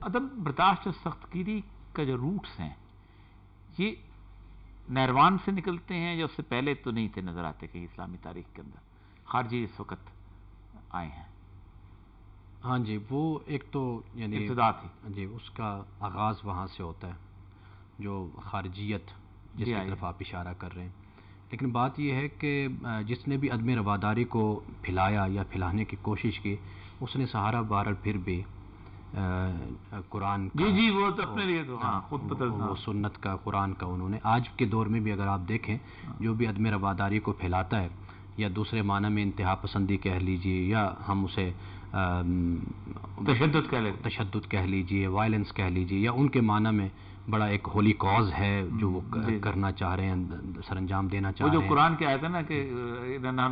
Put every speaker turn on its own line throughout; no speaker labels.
عدم برداشت اور سختگیری کا جو روٹس ہیں یہ نیروان سے نکلتے ہیں یا اس سے پہلے تو نہیں تھے نظر آتے کہ اسلامی تاریخ کے اندر خارجی اس وقت آئے ہیں؟
ہاں جی، وہ ایک تو یعنی
ابتدا تھی
جی، اس کا آغاز وہاں سے ہوتا ہے جو خارجیت جس کی طرف آپ اشارہ کر رہے ہیں. لیکن بات یہ ہے کہ جس نے بھی عدم رواداری کو پھیلایا یا پھیلانے کی کوشش کی اس نے سہارا بہرحال پھر بھی قرآن کا
جی وہ تو اپنے لیے تو خود بدل
وہ سنت کا قرآن کا انہوں نے آج کے دور میں بھی اگر آپ دیکھیں جو بھی عدم رواداری کو پھیلاتا ہے یا دوسرے معنی میں انتہا پسندی کہہ لیجیے یا ہم اسے تشدد کہہ لیجیے، وائلنس کہہ لیجیے، یا ان کے معنی میں بڑا ایک ہولی کاز ہے جو وہ کرنا چاہ رہے ہیں، سر انجام دینا چاہ رہے ہیں.
جو قرآن کے آیت ہے نا کہ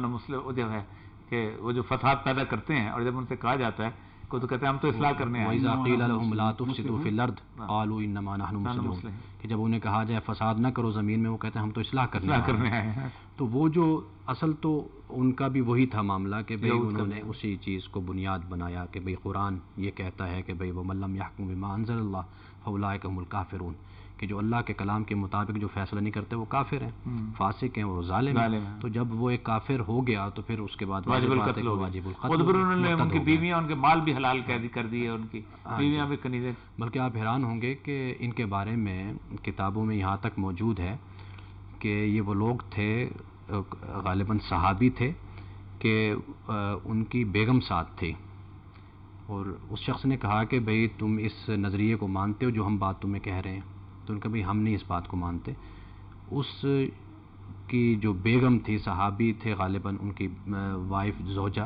مسلم جو ہے کہ وہ جو فساد پیدا کرتے ہیں اور جب ان سے کہا جاتا ہے تو کہتے ہیں ہم تو اصلاح کرنے آئے ہیں.
وَإِذَا قِيلَ لَهُمْ لَا تُفْسِدُوا فِي الْأَرْضِ قَالُوا إِنَّمَا نَحْنُ مُصْلِحُونَ، کہ جب انہیں کہا جائے فساد نہ کرو زمین میں وہ کہتے ہیں ہم تو اصلاح کرنے آئے ہیں. تو وہ جو اصل تو ان کا بھی وہی تھا معاملہ کہ بھئی انہوں نے اسی چیز کو بنیاد بنایا کہ بھئی قرآن یہ کہتا ہے کہ بھئی وَمَن لَّمْ يَحْكُم بِمَا أَنزَلَ اللَّهُ فَأُولَٰئِكَ هُمُ الْكَافِرُونَ، کہ جو اللہ کے کلام کے مطابق جو فیصلہ نہیں کرتے وہ کافر ہیں، فاسق ہیں، وہ ظالم ہیں. تو جب وہ ایک کافر ہو گیا تو پھر اس کے بعد واجب القتل ہو گیا.
انہوں نے ان کی بیویاں ان کے مال بھی حلال کر دیے، ان کی بیویاں بھی کنیزیں.
بلکہ آپ حیران ہوں گے کہ ان کے بارے میں کتابوں میں یہاں تک موجود ہے کہ یہ وہ لوگ تھے غالباً صحابی تھے کہ ان کی بیگم ساتھ تھی اور اس شخص نے کہا کہ بھئی تم اس نظریے کو مانتے ہو جو ہم بات تمہیں کہہ رہے ہیں؟ تو ان کا بھئی ہم نہیں اس بات کو مانتے. اس کی جو بیگم تھی، صحابی تھے غالباً، ان کی وائف زوجہ،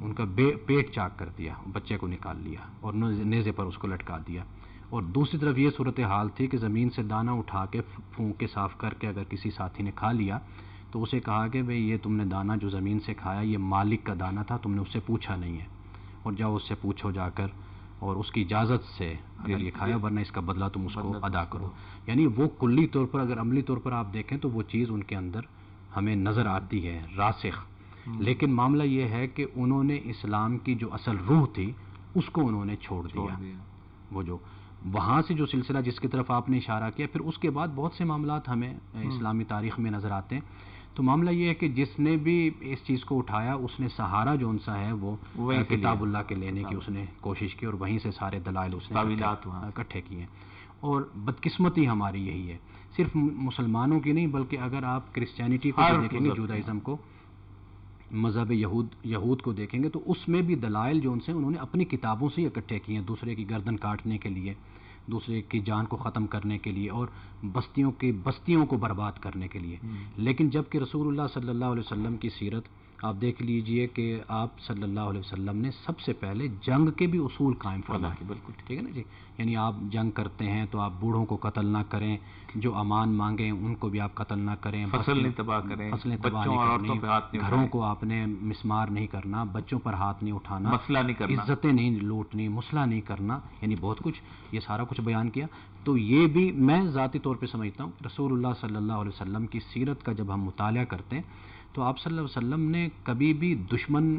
ان کا پیٹ چاک کر دیا، بچے کو نکال لیا اور نیزے پر اس کو لٹکا دیا. اور دوسری طرف یہ صورتحال تھی کہ زمین سے دانہ اٹھا کے پھونک کے صاف کر کے اگر کسی ساتھی نے کھا لیا تو اسے کہا کہ بھئی یہ تم نے دانہ جو زمین سے کھایا یہ مالک کا دانہ تھا، تم نے اس سے پوچھا نہیں ہے، اور جاؤ اس سے پوچھو جا کر اور اس کی اجازت سے اگر یہ کھایا، ورنہ اس کا بدلہ تم اس کو ادا کرو. یعنی وہ کلی طور پر اگر عملی طور پر آپ دیکھیں تو وہ چیز ان کے اندر ہمیں نظر آتی ہے راسخ. لیکن معاملہ یہ ہے کہ انہوں نے اسلام کی جو اصل روح تھی اس کو انہوں نے چھوڑ دیا. وہ جو وہاں سے جو سلسلہ جس کی طرف آپ نے اشارہ کیا، پھر اس کے بعد بہت سے معاملات ہمیں اسلامی تاریخ میں نظر آتے ہیں. تو معاملہ یہ ہے کہ جس نے بھی اس چیز کو اٹھایا اس نے سہارا جو ان سا ہے وہ کتاب اللہ کے لینے کی اس نے کوشش کی اور وہیں سے سارے دلائل اس نے اکٹھے کیے. اور بدقسمتی ہماری یہی ہے، صرف مسلمانوں کی نہیں بلکہ اگر آپ کرسچینٹی کو دیکھیں گے، جودائزم کو، مذہب یہود کو دیکھیں گے تو اس میں بھی دلائل جو ان سے انہوں نے اپنی کتابوں سے ہی اکٹھے کیے ہیں، دوسرے کی گردن کاٹنے کے لیے، دوسرے کی جان کو ختم کرنے کے لیے اور بستیوں کو برباد کرنے کے لیے. لیکن جب کہ رسول اللہ صلی اللہ علیہ وسلم کی سیرت آپ دیکھ لیجئے کہ آپ صلی اللہ علیہ وسلم نے سب سے پہلے جنگ کے بھی اصول قائم فرمائے. بالکل ٹھیک ہے نا جی. یعنی آپ جنگ کرتے ہیں تو آپ بوڑھوں کو قتل نہ کریں، جو امان مانگیں ان کو بھی آپ قتل نہ کریں،
فصلیں تباہ کریں،
فصلیں تباہ نہیں کرنی، گھروں کو آپ نے مسمار نہیں کرنا، بچوں پر ہاتھ نہیں اٹھانا،
مسئلہ نہیں کرنا،
عزتیں نہیں لوٹنی، مسئلہ نہیں کرنا، یعنی بہت کچھ یہ سارا کچھ بیان کیا. تو یہ بھی میں ذاتی طور پہ سمجھتا ہوں رسول اللہ صلی اللہ علیہ وسلم کی سیرت کا جب ہم مطالعہ کرتے ہیں تو آپ صلی اللہ علیہ وسلم نے کبھی بھی دشمن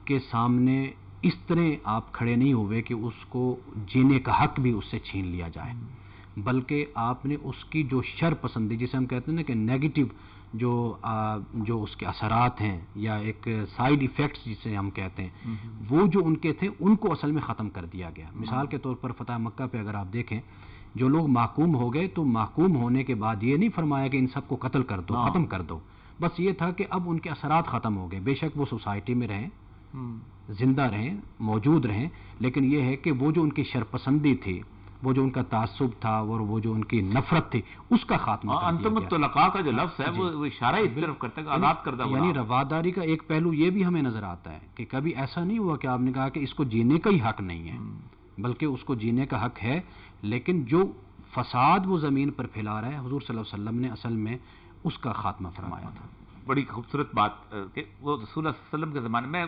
کے سامنے اس طرح آپ کھڑے نہیں ہوئے کہ اس کو جینے کا حق بھی اس سے چھین لیا جائے، بلکہ آپ نے اس کی جو شر پسندی جسے ہم کہتے ہیں نا کہ نیگیٹو جو اس کے اثرات ہیں یا ایک سائیڈ ایفیکٹس جسے ہم کہتے ہیں، وہ جو ان کے تھے ان کو اصل میں ختم کر دیا گیا. مثال کے طور پر فتح مکہ پہ اگر آپ دیکھیں جو لوگ محکوم ہو گئے تو محکوم ہونے کے بعد یہ نہیں فرمایا کہ ان سب کو قتل کر دو، ختم کر دو، بس یہ تھا کہ اب ان کے اثرات ختم ہو گئے. بے شک وہ سوسائٹی میں رہیں، زندہ رہیں، موجود رہیں، لیکن یہ ہے کہ وہ جو ان کی شرپسندی تھی، وہ جو ان کا تعصب تھا اور وہ جو ان کی نفرت تھی اس کا خاتمہ کر دیا گیا.
انتم الطلقاء کا جو لفظ ہے وہ اشارہ اس طرف کرتا ہے آزاد کردہ،
یعنی رواداری کا ایک پہلو یہ بھی ہمیں نظر آتا ہے کہ کبھی ایسا نہیں ہوا کہ آپ نے کہا کہ اس کو جینے کا ہی حق نہیں ہے، بلکہ اس کو جینے کا حق ہے، لیکن جو فساد وہ زمین پر پھیلا رہا ہے حضور صلی اللہ علیہ وسلم نے اصل میں اس کا خاتمہ فرمایا تھا.
بڑی خوبصورت بات کہ وہ رسول اللہ صلی اللہ علیہ وسلم کے زمانے میں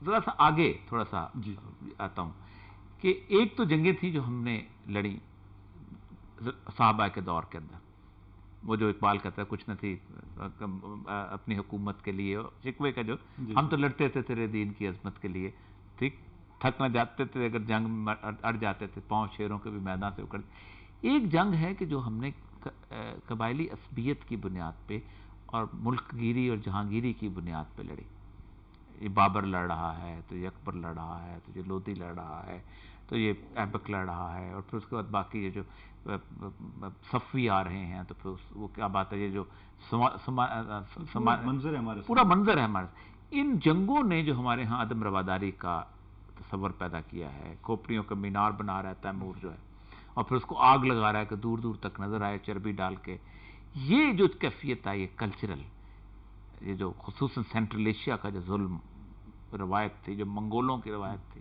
ذرا سا آگے تھوڑا سا آتا ہوں کہ ایک تو جنگیں تھیں جو ہم نے لڑی صحابہ کے دور کے اندر، وہ جو اقبال کہتا ہے کچھ نہ تھی اپنی حکومت کے لیے، شکوے کا جو ہم تو لڑتے تھے تیرے دین کی عظمت کے لیے، ٹھیک. تھک نہ جاتے تھے اگر جنگ میں اڑ جاتے تھے، پاؤں شیروں کے بھی میدان سے اکڑ. ایک جنگ ہے کہ جو ہم نے قبائلی عصبیت کی بنیاد پہ اور ملک گیری اور جہانگیری کی بنیاد پہ لڑی. یہ بابر لڑ رہا ہے، تو یہ اکبر لڑ رہا ہے، تو یہ لودھی لڑ رہا ہے، تو یہ ایبک لڑ رہا ہے، اور پھر اس کے بعد باقی یہ جو صفوی آ رہے ہیں، تو پھر وہ کیا بات ہے، یہ جو
منظر ہے ہمارے
پورا منظر ہے ہمارے. ان جنگوں نے جو ہمارے ہاں عدم رواداری کا تصور پیدا کیا ہے، کھوپڑیوں کا مینار بنا رہا ہے تیمور جو ہے، اور پھر اس کو آگ لگا رہا ہے کہ دور دور تک نظر آئے چربی ڈال کے. یہ جو کیفیت آئی ہے کلچرل، یہ جو خصوصاً سینٹرل ایشیا کا جو ظلم روایت تھی، جو منگولوں کی روایت تھی،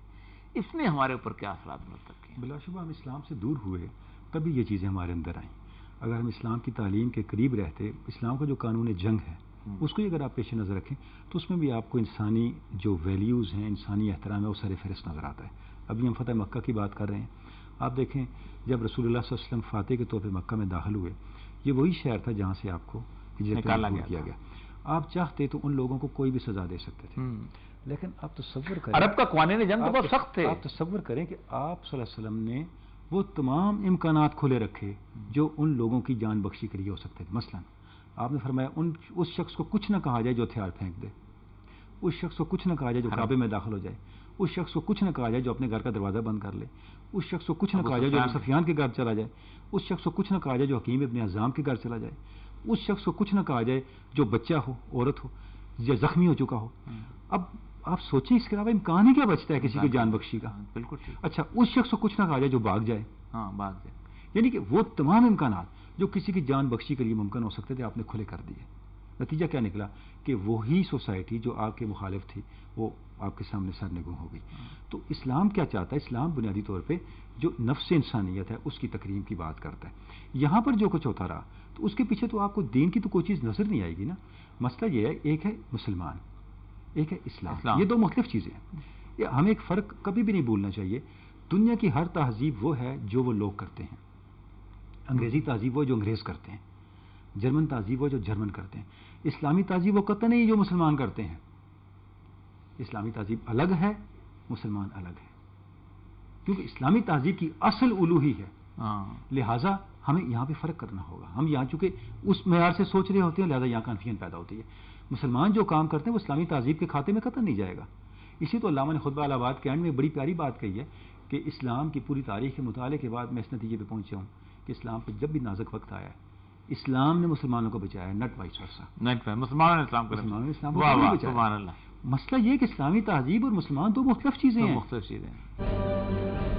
اس نے ہمارے اوپر کیا اثرات مرتب کیے؟
بلا شبہ ہم اسلام سے دور ہوئے تبھی یہ چیزیں ہمارے اندر آئیں. اگر ہم اسلام کی تعلیم کے قریب رہتے، اسلام کا جو قانون جنگ ہے اس کو اگر آپ پیش نظر رکھیں تو اس میں بھی آپ کو انسانی جو ویلیوز ہیں، انسانی احترام ہے، وہ سر فہرست نظر آتا ہے. ابھی ہم فتح مکہ کی بات کر رہے ہیں. آپ دیکھیں جب رسول اللہ صلی اللہ علیہ وسلم فاتح کے طور پہ مکہ میں داخل ہوئے، یہ وہی شہر تھا جہاں سے آپ کو ہجرت کیا گیا. آپ چاہتے تو ان لوگوں کو کوئی بھی سزا دے سکتے تھے، لیکن آپ تصور کریں،
عرب کا قوانین جنگ تو بہت سخت تھے.
آپ تصور کریں کہ آپ صلی اللہ علیہ وسلم نے وہ تمام امکانات کھلے رکھے جو ان لوگوں کی جان بخشی کے لیے ہو سکتے تھے. مثلا آپ نے فرمایا اس شخص کو کچھ نہ کہا جائے جو ہتھیار پھینک دے، اس شخص کو کچھ نہ کہا جائے جو کعبے میں داخل ہو جائے، اس شخص کو کچھ نہ کہا جائے جو اپنے گھر کا دروازہ بند کر لے، اس شخص کو کچھ نہ کہا جائے جو ابو سفیان کے گھر چلا جائے، اس شخص کو کچھ نہ کہا جائے جو حکیم ابن حزام کے گھر چلا جائے، اس شخص کو کچھ نہ کہا جائے جو بچہ ہو، عورت ہو یا زخمی ہو چکا ہو. اب آپ سوچیں اس کے علاوہ امکان ہی کیا بچتا ہے کسی کی جان بخشی کا؟
بالکل.
اچھا اس شخص کو کچھ نہ کہا جائے جو بھاگ جائے.
ہاں بھاگ جائے.
یعنی کہ وہ تمام امکانات جو کسی کی جان بخشی کے لیے ممکن ہو سکتے تھے آپ نے کھلے کر دیے. نتیجہ کیا نکلا کہ وہی سوسائٹی جو آپ کے مخالف تھی وہ آپ کے سامنے سرنگوں ہو گئی. تو اسلام کیا چاہتا ہے؟ اسلام بنیادی طور پہ جو نفس انسانیت ہے اس کی تکریم کی بات کرتا ہے. یہاں پر جو کچھ ہوتا رہا تو اس کے پیچھے تو آپ کو دین کی تو کوئی چیز نظر نہیں آئے گی نا. مسئلہ یہ ہے ایک ہے مسلمان، ایک ہے اسلام. یہ دو مختلف چیزیں ہیں. ہمیں ایک فرق کبھی بھی نہیں بھولنا چاہیے. دنیا کی ہر تہذیب وہ ہے جو وہ لوگ کرتے ہیں. انگریزی تہذیب وہ جو انگریز کرتے ہیں، جرمن تہذیب وہ جو جرمن کرتے ہیں. اسلامی تہذیب وہ قطعاً نہیں جو مسلمان کرتے ہیں. اسلامی تہذیب الگ ہے، مسلمان الگ ہے، کیونکہ اسلامی تہذیب کی اصل الوہی ہے. لہٰذا ہمیں یہاں پہ فرق کرنا ہوگا. ہم یہاں چونکہ اس معیار سے سوچ رہے ہوتے ہیں، لہٰذا یہاں کنفیوژن پیدا ہوتی ہے. مسلمان جو کام کرتے ہیں وہ اسلامی تہذیب کے کھاتے میں قطعاً نہیں جائے گا. اسی تو علامہ نے خطبہ الہباد کے اینڈ میں بڑی پیاری بات کہی ہے کہ اسلام کی پوری تاریخ کے مطالعے کے بعد میں اس نتیجے پہ پہنچا ہوں کہ اسلام پہ جب بھی نازک وقت آیا ہے اسلام نے مسلمانوں کو بچایا ہے، نٹ وائس ورسا.
مسلمانوں نے اسلام کو بچایا.
مسئلہ یہ کہ اسلامی تہذیب اور مسلمان دو مختلف چیزیں ہیں.
مختلف چیزیں ہیں.